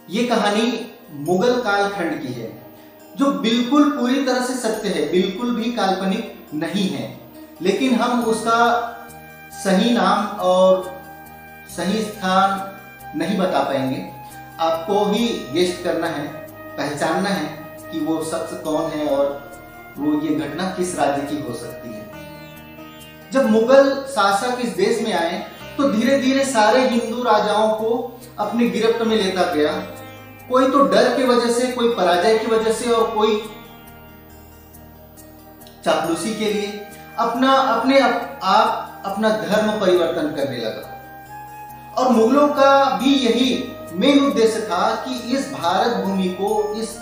ये कहानी मुगल कालखंड की है, जो बिल्कुल पूरी तरह से सत्य है, बिल्कुल भी काल्पनिक नहीं है। लेकिन हम उसका सही नाम और सही स्थान नहीं बता पाएंगे। आपको ही गेस्ट करना है, पहचानना है कि वो शख्स कौन है और वो ये घटना किस राज्य की हो सकती है। जब मुगल शासक इस देश में आए तो धीरे धीरे सारे हिंदू राजाओं को अपनी गिरफ्त में लेता गया। कोई तो डर की वजह से, कोई पराजय की वजह से और कोई चापलूसी के लिए अपना धर्म परिवर्तन करने लगा। और मुगलों का भी यही मेन उद्देश्य था कि इस भारत भूमि को, इस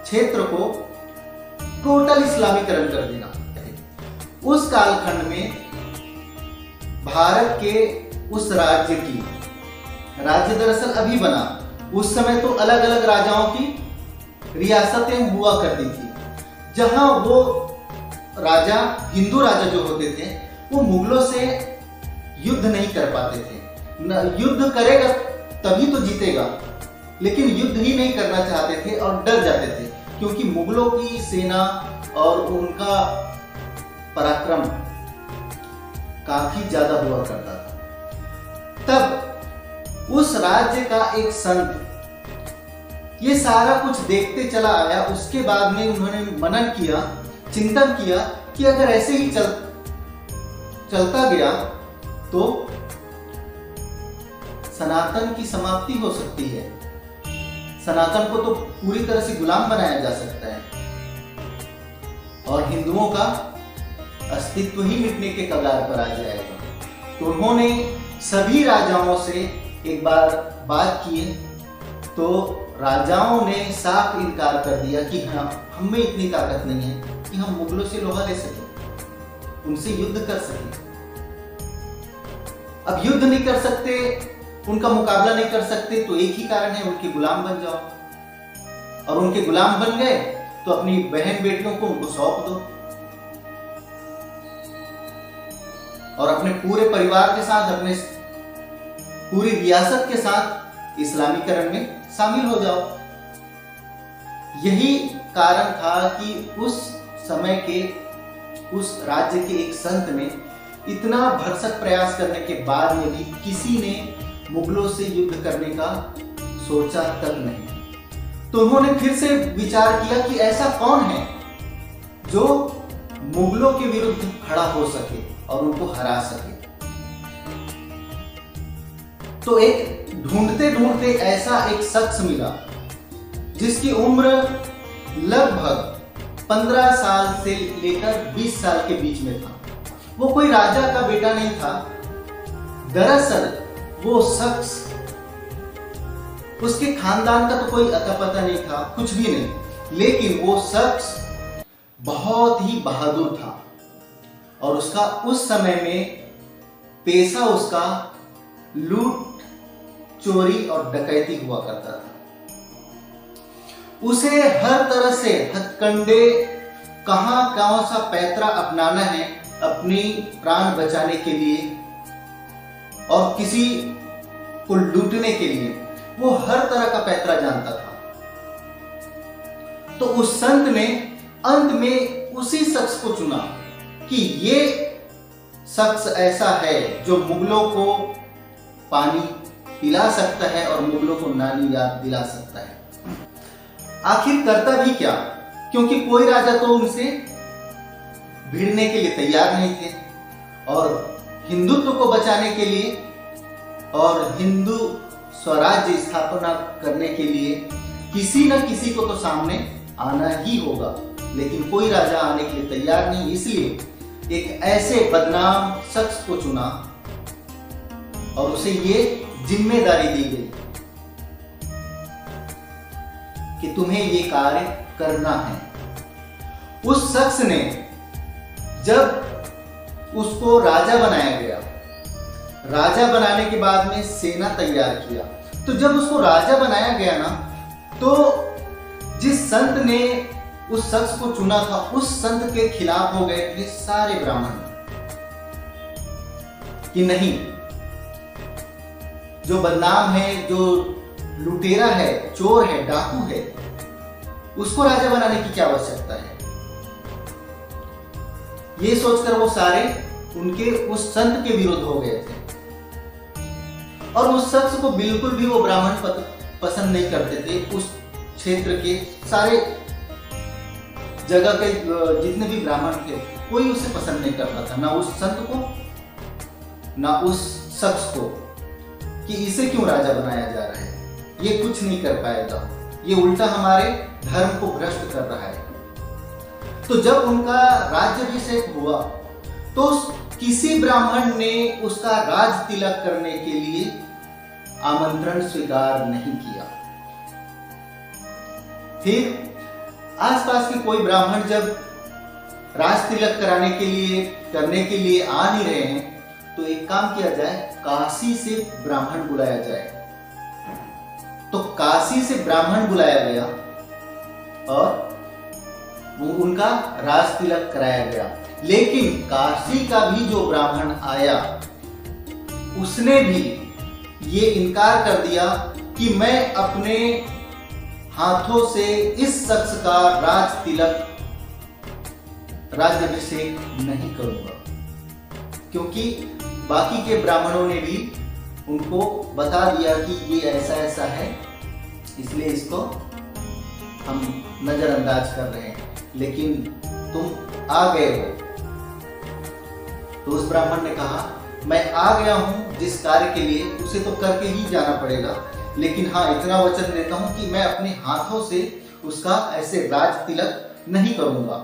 क्षेत्र को टोटल इस्लामीकरण कर देना। उस कालखंड में भारत के उस राज्य की, राज्य दरअसल अभी बना, उस समय तो अलग अलग राजाओं की रियासतें हुआ करती थी, जहां वो राजा, हिंदू राजा जो होते थे, वो मुगलों से युद्ध नहीं कर पाते थे। युद्ध करेगा तभी तो जीतेगा, लेकिन युद्ध ही नहीं करना चाहते थे और डर जाते थे, क्योंकि मुगलों की सेना और उनका पराक्रम काफी ज्यादा हुआ करता था। तब उस राज्य का एक संत ये सारा कुछ देखते चला आया। उसके बाद में उन्होंने मनन किया, चिंतन किया कि अगर ऐसे ही चलता गया तो सनातन की समाप्ति हो सकती है। सनातन को तो पूरी तरह से गुलाम बनाया जा सकता है और हिंदुओं का अस्तित्व ही मिटने के कगार पर आ जाएगा। तो उन्होंने सभी राजाओं से एक बार बात की तो राजाओं ने साफ इनकार कर दिया कि हाँ, हम में इतनी ताकत नहीं है कि हम मुगलों से लोहा ले सके, उनसे युद्ध कर सके। अब युद्ध नहीं कर सकते, उनका मुकाबला नहीं कर सकते, तो एक ही कारण है, उनके गुलाम बन जाओ। और उनके गुलाम बन गए तो अपनी बहन बेटियों को उनको सौंप दो और अपने पूरे परिवार के साथ, अपने पूरी रियासत के साथ इस्लामीकरण में शामिल हो जाओ। यही कारण था कि उस समय के उस राज्य के एक संत ने इतना भरसक प्रयास करने के बाद में भी किसी ने मुगलों से युद्ध करने का सोचा तक नहीं। तो उन्होंने फिर से विचार किया कि ऐसा कौन है जो मुगलों के विरुद्ध खड़ा हो सके और उनको हरा सके। तो एक ढूंढते ढूंढते ऐसा एक शख्स मिला जिसकी उम्र लगभग 15 साल से लेकर 20 साल के बीच में था। वो कोई राजा का बेटा नहीं था। दरअसल वो शख्स, उसके खानदान का तो कोई अता पता नहीं था, कुछ भी नहीं, लेकिन वो शख्स बहुत ही बहादुर था और उसका उस समय में पेशा उसका लूट, चोरी और डकैती हुआ करता था। उसे हर तरह से हथकंडे, कौन सा पैतरा अपनाना है अपनी प्राण बचाने के लिए और किसी को लूटने के लिए, वो हर तरह का पैतरा जानता था। तो उस संत ने अंत में उसी शख्स को चुना कि ये शख्स ऐसा है जो मुगलों को पानी पिला सकता है और मुगलों को नानी याद दिला सकता है। आखिर करता भी क्या, क्योंकि कोई राजा तो उनसे भिड़ने के लिए तैयार नहीं थे और हिंदुत्व को बचाने के लिए और हिंदू स्वराज्य स्थापना करने के लिए किसी न किसी को तो सामने आना ही होगा, लेकिन कोई राजा आने के लिए तैयार नहीं। इसलिए एक ऐसे बदनाम शख्स को चुना और उसे ये जिम्मेदारी दी गई कि तुम्हें ये कार्य करना है। उस शख्स ने जब उसको राजा बनाया गया, राजा बनाने के बाद में सेना तैयार किया, तो जब उसको राजा बनाया गया ना, तो जिस संत ने उस शख्स को चुना था, उस संत के खिलाफ हो गए थे सारे ब्राह्मण कि नहीं, जो बदनाम है, जो लुटेरा है, चोर है, डाकू है, उसको राजा बनाने की क्या आवश्यकता है। ये सोचकर वो सारे उनके उस संत के विरुद्ध हो गए थे और उस शख्स को बिल्कुल भी वो ब्राह्मण पसंद नहीं करते थे। उस क्षेत्र के सारे जगह के जितने भी ब्राह्मण थे कोई उसे पसंद नहीं करता था, ना उस संत को ना उस शख्स को, कि इसे क्यों राजा बनाया जा रहा है, ये कुछ नहीं कर पाएगा, ये उल्टा हमारे धर्म को भ्रष्ट कर रहा है। तो जब उनका राज्याभिषेक हुआ तो किसी ब्राह्मण ने उसका राज तिलक करने के लिए आमंत्रण स्वीकार नहीं किया। फिर आसपास के कोई ब्राह्मण जब राज तिलक करने के लिए आ नहीं रहे हैं तो एक काम किया जाए, काशी से ब्राह्मण बुलाया जाए। तो काशी से ब्राह्मण बुलाया गया और उनका राज तिलक कराया गया। लेकिन काशी का भी जो ब्राह्मण आया उसने भी ये इनकार कर दिया कि मैं अपने हाथों से इस शख्स का राज तिलक राज्याभिषेक नहीं करूंगा, क्योंकि बाकी के ब्राह्मणों ने भी उनको बता दिया कि ये ऐसा ऐसा है, इसलिए इसको हम नजरअंदाज कर रहे हैं, लेकिन तुम आ गए हो। तो उस ब्राह्मण ने कहा, मैं आ गया हूं जिस कार्य के लिए, उसे तो करके ही जाना पड़ेगा, लेकिन हाँ इतना वचन देता हूं कि मैं अपने हाथों से उसका ऐसे राज तिलक नहीं करूंगा।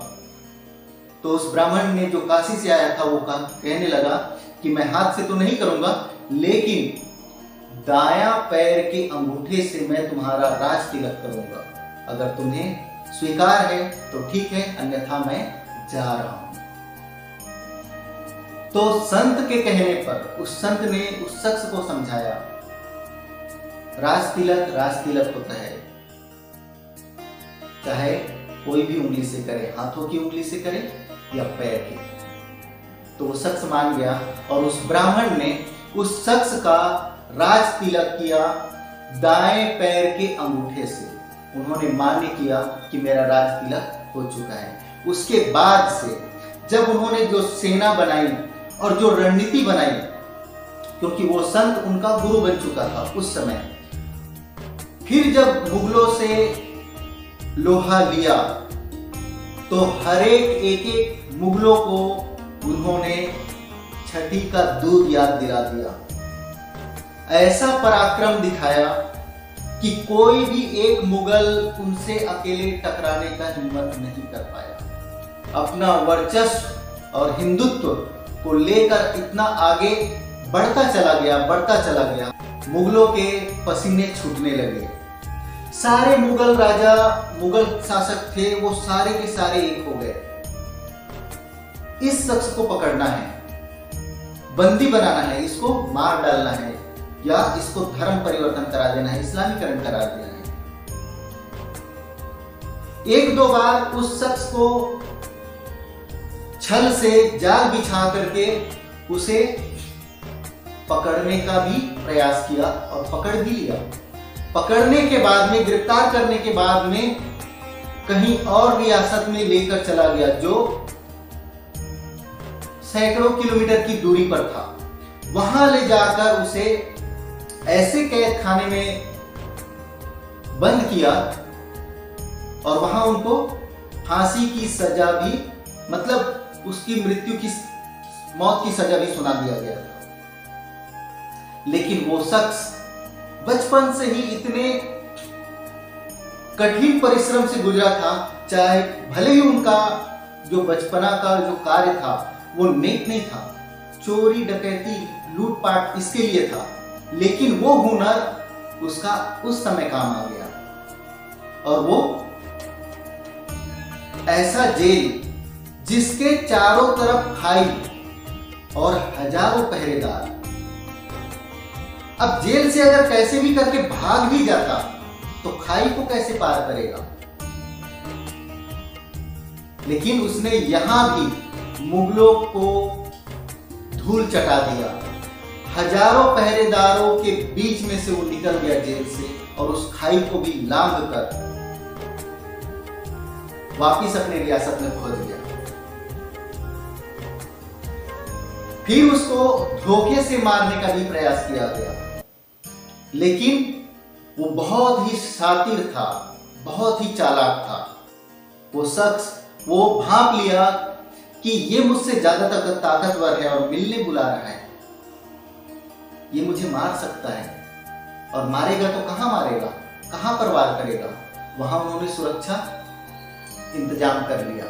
तो उस ब्राह्मण ने जो काशी से आया था वो कहने लगा कि मैं हाथ से तो नहीं करूंगा, लेकिन दायां पैर के अंगूठे से मैं तुम्हारा राज तिलक करूंगा। अगर तुम्हें स्वीकार है तो ठीक है, अन्यथा मैं जा रहा हूं। तो संत के कहने पर उस संत ने उस शख्स को समझाया, राज तिलक होता है, चाहे कोई भी उंगली से करे, हाथों की उंगली से करे या पैर की। तो वो शख्स मान गया और उस ब्राह्मण ने उस शख्स का राज तिलक किया दाएं पैर के अंगूठे से। उन्होंने मान्य किया कि मेरा राज तिलक हो चुका है। उसके बाद से जब उन्होंने जो सेना बनाई और जो रणनीति बनाई, क्योंकि वो संत उनका गुरु बन चुका था उस समय, फिर जब मुगलों से लोहा लिया तो हर एक मुगलों को उन्होंने छठी का दूध याद दिला दिया। ऐसा पराक्रम दिखाया कि कोई भी एक मुगल उनसे अकेले टकराने का हिम्मत नहीं कर पाया। अपना वर्चस्व और हिंदुत्व को लेकर इतना आगे बढ़ता चला गया, मुगलों के पसीने छूटने लगे। सारे मुगल शासक थे, वो सारे के सारे एक हो गए। इस शख्स को पकड़ना है, बंदी बनाना है, इसको मार डालना है या इसको धर्म परिवर्तन करा देना है, इस्लामीकरण करा देना है। एक दो बार उस शख्स को छल से जाल बिछा करके उसे पकड़ने का भी प्रयास किया और पकड़ भी लिया। पकड़ने के बाद में, गिरफ्तार करने के बाद में कहीं और रियासत में लेकर चला गया जो सैकड़ों किलोमीटर की दूरी पर था। वहां ले जाकर उसे ऐसे कैद खाने में बंद किया और वहां उनको फांसी की सजा भी, मतलब उसकी मौत की सजा भी सुना दिया गया था। लेकिन वो शख्स बचपन से ही इतने कठिन परिश्रम से गुजरा था, चाहे भले ही उनका जो बचपना का जो कार्य था वो नेक नहीं था, चोरी डकैती लूटपाट इसके लिए था, लेकिन वो हुनर उसका उस समय काम आ गया। और वो ऐसा जेल जिसके चारों तरफ खाई और हजारों पहरेदार। अब जेल से अगर कैसे भी करके भाग भी जाता तो खाई को कैसे पार करेगा। लेकिन उसने यहां भी मुगलों को धूल चटा दिया, हजारों पहरेदारों के बीच में से वो निकल गया जेल से, और उस खाई को भी लांघ कर वापिस अपने रियासत में पहुंच गया। फिर उसको धोखे से मारने का भी प्रयास किया गया, लेकिन वो बहुत ही शातिर था, बहुत ही चालाक था। वो शख्स वो भांप लिया कि ये मुझसे ज्यादा ताकतवर है और मिलने बुला रहा है, ये मुझे मार सकता है, और मारेगा तो कहां मारेगा, कहां पर वार करेगा। वहां उन्होंने सुरक्षा इंतजाम कर लिया,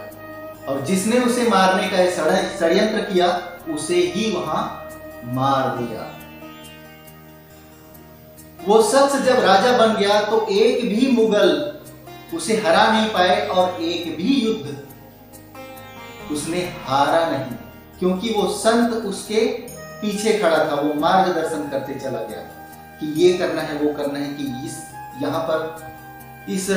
और जिसने उसे मारने का षड्यंत्र किया उसे ही वहां मार दिया। वो शख्स जब राजा बन गया तो एक भी मुगल उसे हरा नहीं पाए, और एक भी युद्ध उसने हारा नहीं, क्योंकि वो संत उसके पीछे खड़ा था। वो मार्गदर्शन करते चला गया कि ये करना है, वो करना है, कि यहाँ पर इस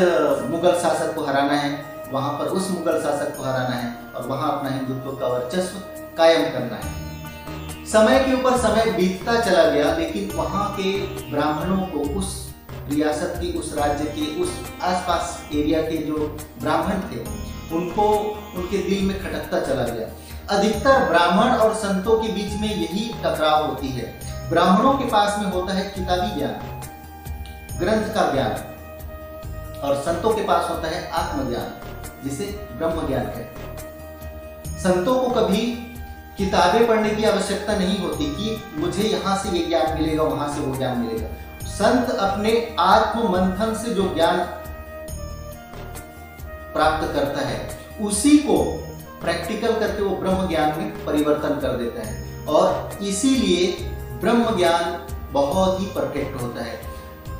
मुगल शासक को हराना है, वहां पर उस मुगल शासक को हराना है, और वहां अपना हिंदुत्व का वर्चस्व कायम करना है। समय के ऊपर समय बीतता चला गया, लेकिन वहां के ब्राह्मणों को, उस रियासत की, उस राज्य के, उस आसपास एरिया के जो ब्राह्मण थे, उनको उनके दिल में खटकता चला गया। अधिकतर ब्राह्मण और संतों के बीच में यही टकराव होती है। ब्राह्मणों के पास में होता है किताबी ज्ञान, ग्रंथ का ज्ञान, और संतों के पास होता है आत्मज्ञान, जिसे ब्रह्म ज्ञान कहते हैं। संतों को कभी किताबें पढ़ने की आवश्यकता नहीं होती कि मुझे यहां से ये ज्ञान मिलेगा, वहां से वो ज्ञान मिलेगा। संत अपने आत्म मंथन से जो ज्ञान प्राप्त करता है, उसी को प्रैक्टिकल करके वो ब्रह्म ज्ञान में परिवर्तन कर देता है, और इसीलिए ब्रह्म ज्ञान बहुत ही परफेक्ट होता है।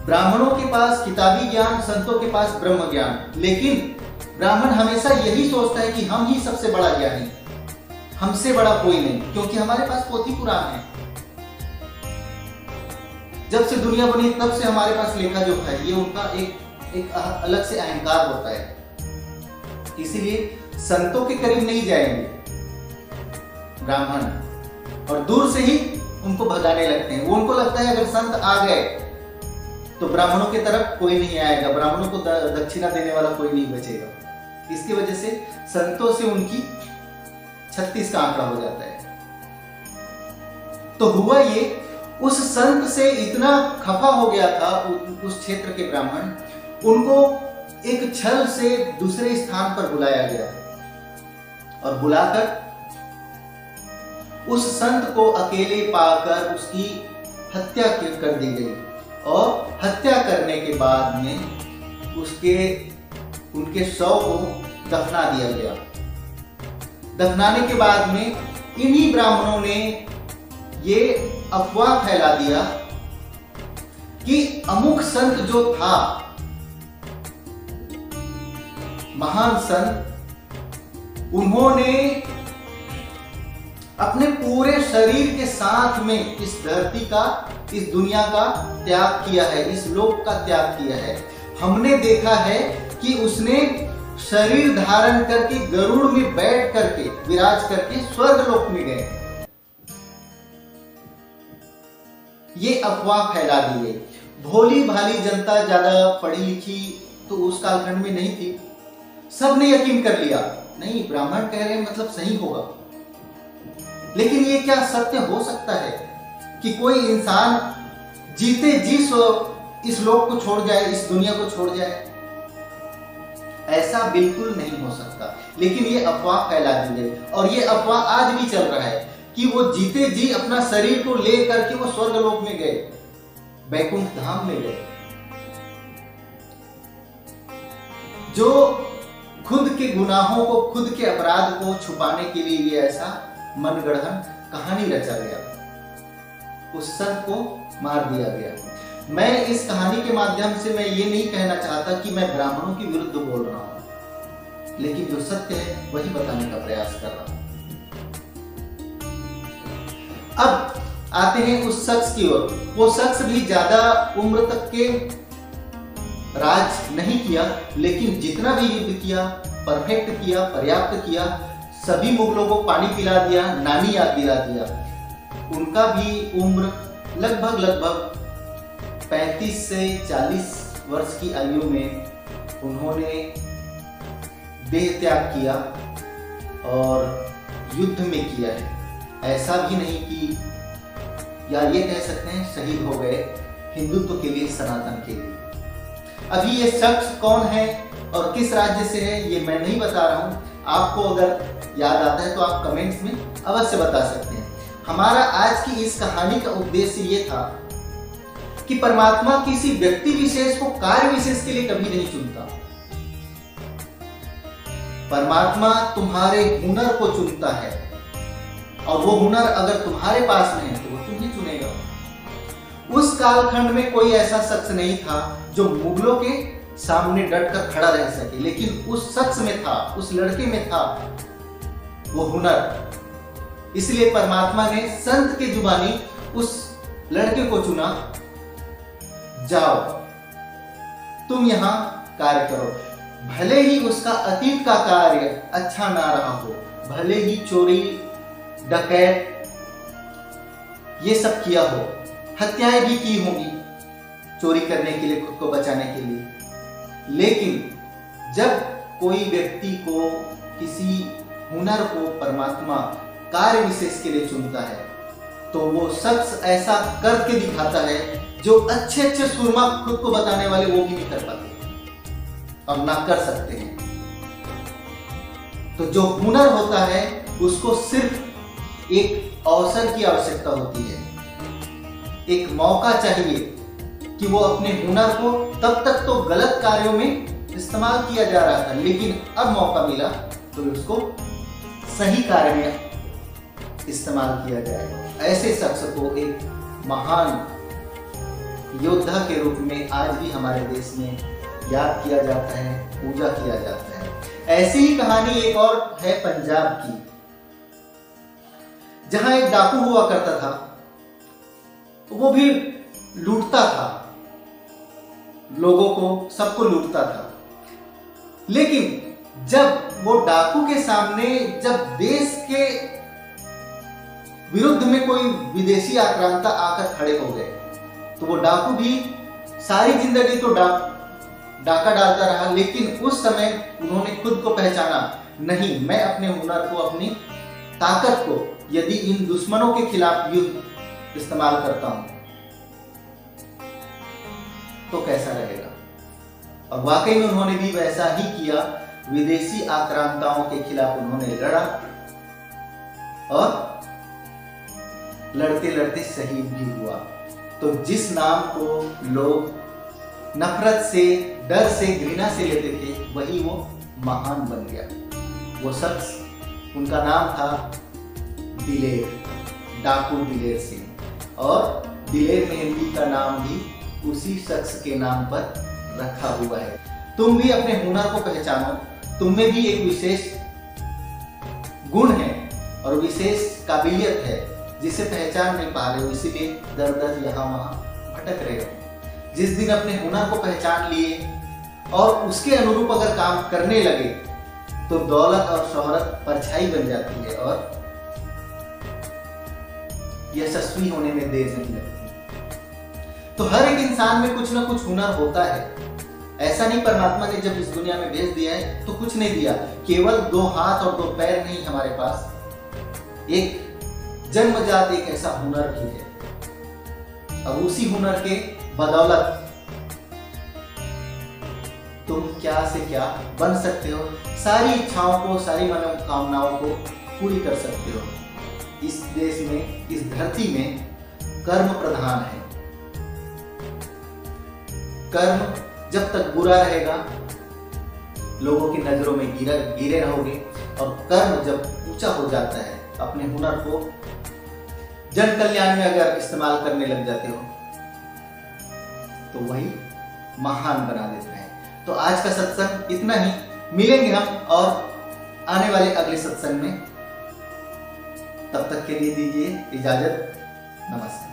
ब्राह्मणों के पास किताबी ज्ञान, संतों के पास ब्रह्म ज्ञान, लेकिन ब्राह्मण हमेशा यही सोचता है कि हम ही सबसे बड़ा ज्ञानी, हमसे बड़ा कोई नहीं, क्योंकि हमारे पास पोथी पुराण है। जब से दुनिया बनी तब से हमारे पास लेखा जोखा है, ये उनका एक अलग से अहंकार होता है। इसीलिए संतों के करीब नहीं जाएंगे ब्राह्मण, और दूर से ही उनको भगाने लगते हैं। वो उनको लगता है अगर संत आ गए तो ब्राह्मणों की तरफ कोई नहीं आएगा, ब्राह्मणों को दक्षिणा देने वाला कोई नहीं बचेगा। इसकी वजह से संतों से उनकी 36 का आंकड़ा हो जाता है। तो हुआ ये, उस संत से इतना खफा हो गया था उस क्षेत्र के ब्राह्मण, उनको एक छल से दूसरे स्थान पर बुलाया गया, और बुलाकर उस संत को अकेले पाकर उसकी हत्या कर दी गई, और हत्या करने के बाद में उनके शव को दफना दिया गया। दफनाने के बाद में इन्हीं ब्राह्मणों ने ये अफवाह फैला दिया कि अमुक संत जो था, महान संत, उन्होंने अपने पूरे शरीर के साथ में इस धरती का, इस दुनिया का त्याग किया है, इस लोक का त्याग किया है। हमने देखा है कि उसने शरीर धारण करके गरुड़ में बैठ करके, विराज करके स्वर्ग लोक में गए। ये अफवाह फैला दी गई। भोली भाली जनता, ज्यादा पढ़ी लिखी तो उस कालखंड में नहीं थी, सब ने यकीन कर लिया, नहीं ब्राह्मण कह रहे हैं मतलब सही होगा। लेकिन ये क्या सत्य हो सकता है कि कोई इंसान जीते जी इस लोक को छोड़ जाए, इस दुनिया को छोड़ जाए? ऐसा बिल्कुल नहीं हो सकता। लेकिन ये अफवाह फैला दी गई, और ये अफवाह आज भी चल रहा है कि वो जीते जी अपना शरीर को ले करके वो स्वर्ग लोक में गए, बैकुंठ धाम में गए। जो खुद के गुनाहों को, खुद के अपराध को छुपाने के लिए ये ऐसा मनगढ़ंत कहानी रचा गया, उस संत को मार दिया गया। मैं इस कहानी के माध्यम से मैं ये नहीं कहना चाहता कि मैं ब्राह्मणों के विरुद्ध बोल रहा हूं, लेकिन जो सत्य है वही बताने का प्रयास कर रहा हूं। अब आते हैं उस शख्स की ओर। वो शख्स भी ज्यादा उम्र तक के राज नहीं किया, लेकिन जितना भी युद्ध किया, परफेक्ट किया, पर्याप्त किया, सभी मुगलों को पानी पिला दिया, नानी याद दिला दिया। उनका भी उम्र लगभग 35 से 40 वर्ष की आयु में उन्होंने देह त्याग किया और युद्ध में किया है। ऐसा भी नहीं कि, या ये कह सकते हैं शहीद हो गए हिंदुत्व के लिए, सनातन के लिए। अभी ये शख्स कौन है और किस राज्य से है ये मैं नहीं बता रहा हूँ। आपको अगर याद आता है तो आप कमेंट्स में अवश्य बता सकते हैं। हमारा आज की इस कहानी का उद्देश्य ये था कि परमात्मा किसी व्यक्ति विशेष को कार्य विशेष के लिए कभी नहीं चुनता। परमात्मा तुम्हारे हुनर को चुनता है और वो हुनर अगर तुम्हारे पास में है तो वो तुम्हें चुनेगा। उस कालखंड में कोई ऐसा शख्स नहीं था जो मुगलों के सामने डटकर खड़ा रह सके, लेकिन उस शख्स में था, उस लड़के में था वो हुनर। इसलिए परमात्मा ने संत के जुबानी उस लड़के को चुना, जाओ तुम यहां कार्य करो। भले ही उसका अतीत का कार्य अच्छा ना रहा हो, भले ही चोरी डकैत ये सब किया हो, हत्याएं भी की होंगी चोरी करने के लिए, खुद को बचाने के लिए, लेकिन जब कोई व्यक्ति को, किसी हुनर को परमात्मा कार्य विशेष के लिए चुनता है तो वो शख्स ऐसा करके दिखाता है जो अच्छे सुरमा खुद को बताने वाले वो भी नहीं कर पाते और ना कर सकते हैं। तो जो हुनर होता है उसको सिर्फ एक अवसर की आवश्यकता होती है, एक मौका चाहिए कि वो अपने हुनर को, तब तक तो गलत कार्यों में इस्तेमाल किया जा रहा था, लेकिन अब मौका मिला तो उसको सही कार्य में इस्तेमाल किया जाएगा। ऐसे शख्स को एक महान योद्धा के रूप में आज भी हमारे देश में याद किया जाता है, पूजा किया जाता है। ऐसी ही कहानी एक और है पंजाब की, जहां एक डाकू हुआ करता था। वो भी लूटता था, लोगों को, सबको लूटता था। लेकिन जब वो डाकू के सामने, जब देश के विरुद्ध में कोई विदेशी आक्रांता आकर खड़े हो गए तो वो डाकू भी सारी जिंदगी तो डाका डालता रहा, लेकिन उस समय उन्होंने खुद को पहचाना, नहीं, मैं अपने हुनर को, अपनी ताकत को यदि इन दुश्मनों के खिलाफ युद्ध इस्तेमाल करता हूं तो कैसा रहेगा। और वाकई में उन्होंने भी वैसा ही किया। विदेशी आक्रांताओं के खिलाफ उन्होंने लड़ा और लड़ते लड़ते शहीद भी हुआ। तो जिस नाम को लोग नफरत से, डर से, घृणा से लेते थे, वही वो महान बन गया। वो शख्स, उनका नाम था दिलेर, डाकू दिलेर सिंह। और दिलेर मेहंदी का नाम भी उसी शख्स के नाम पर रखा हुआ है। तुम भी अपने हुनर को पहचानो, तुम में भी एक विशेष गुण है और विशेष काबिलियत है जिसे पहचान नहीं पा रहे हो, इसीलिए दर दर यहाँ वहां भटक रहे हो। जिस दिन अपने हुनर को पहचान लिए और उसके अनुरूप अगर काम करने लगे तो दौलत और शोहरत परछाई बन जाती है और यशस्वी होने में देर नहीं लगती। तो हर एक इंसान में कुछ ना कुछ हुनर होता है। ऐसा नहीं परमात्मा ने जब इस दुनिया में भेज दिया है तो कुछ नहीं दिया, केवल 2 हाथ और 2 पैर नहीं हमारे पास, एक जन्मजात एक ऐसा हुनर भी है। अब उसी हुनर के बदौलत तुम क्या से क्या बन सकते हो, सारी इच्छाओं को, सारी मनोकामनाओं को पूरी कर सकते हो। इस देश में, इस धरती में कर्म प्रधान है। कर्म जब तक बुरा रहेगा लोगों की नजरों में गिरे रहोगे, और कर्म जब ऊंचा हो जाता है, अपने हुनर को जन कल्याण में अगर इस्तेमाल करने लग जाते हो तो वही महान बना देता है। तो आज का सत्संग इतना ही, मिलेंगे हम और आने वाले अगले सत्संग में। तब तक के लिए दीजिए इजाजत, नमस्कार।